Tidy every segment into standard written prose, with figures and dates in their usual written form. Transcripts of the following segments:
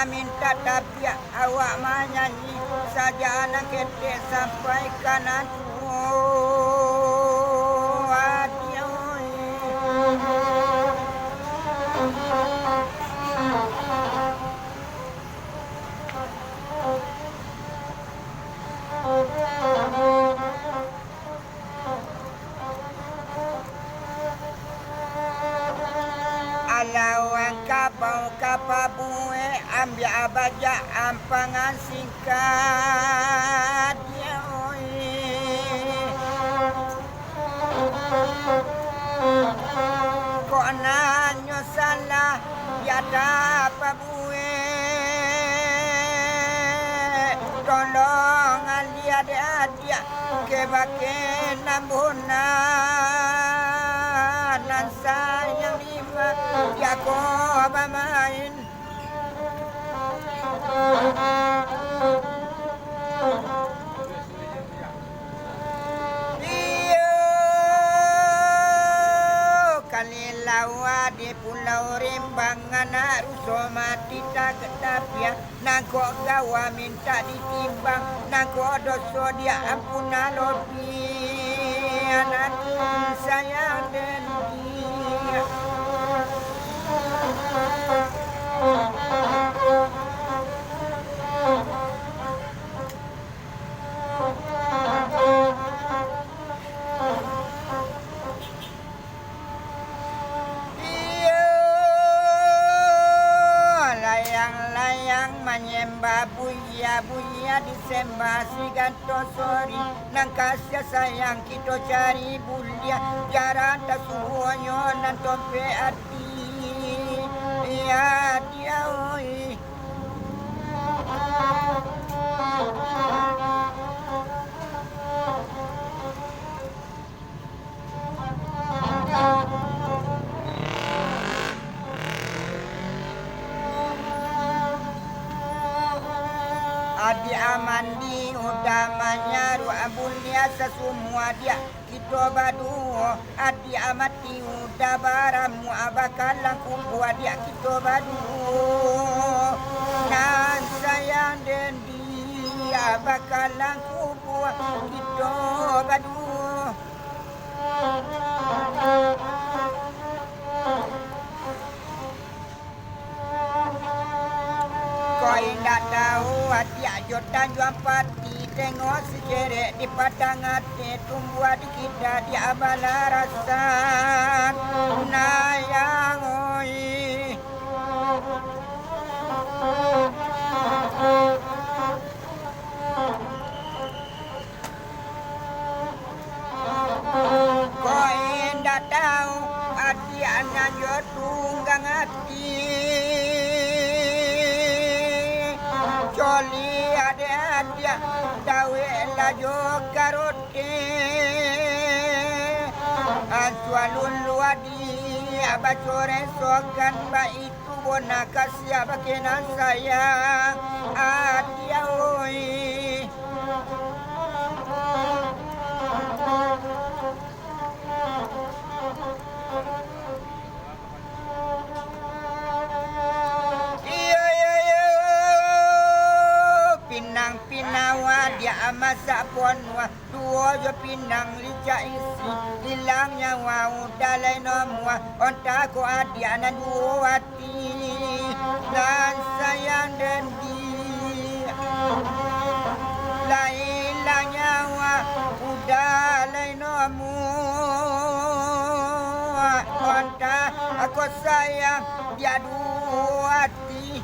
minta tapi awak menyanyi saja anak ketek sampaikan aku hati alawang kapau kapabue ambil abaja ampangan singkat ya kok nanyo salah ya dapat bue tolong adik-adik kebaken nambunan dan sayang lima ya kau bermain lawa di pulau Rembangan rusuh mati tak ketapia nangkok gawa minta ditimbang nangkok dosa dia ampuna lobi anak sayang dan dia menyembah buya disembah si ganto sori nang kasih sayang kita cari bulia jaran tak suhonyo nan tope hati ya dia oi Adi amandi udamanya ruabulia semua dia kita badu adi amati udah baramu abakalang kumpul dia kita badu dan sayang dan dia bakalang kumpul kita badu kau indah tahu hati ajotan jual pati tengok sejerek di padang hati tumbuh di kita di abala rasa nayang oi kau indah tahu hati anak jotunggang hati Joli ada dawe lajo karote aswalul wadi abacore sokan ba itu bona kasih bakenan sayang adia oi pinang pinawa dia amasa ponwa tuo jo pinang lica isi hilang nyawa udalai nomwa onta ko adia na duati dan sayang dan dia hilang nyawa udalai nomwa onta aku sayang dia duati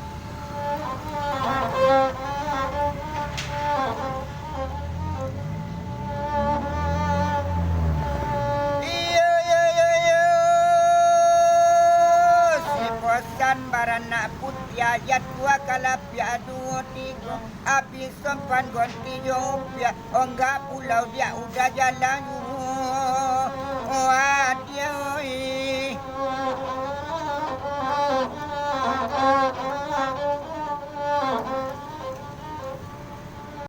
Siposan barana putih ayat dua kalapia dua tiga habis sompan gonti jopia enggak pulau dia udah jalan hati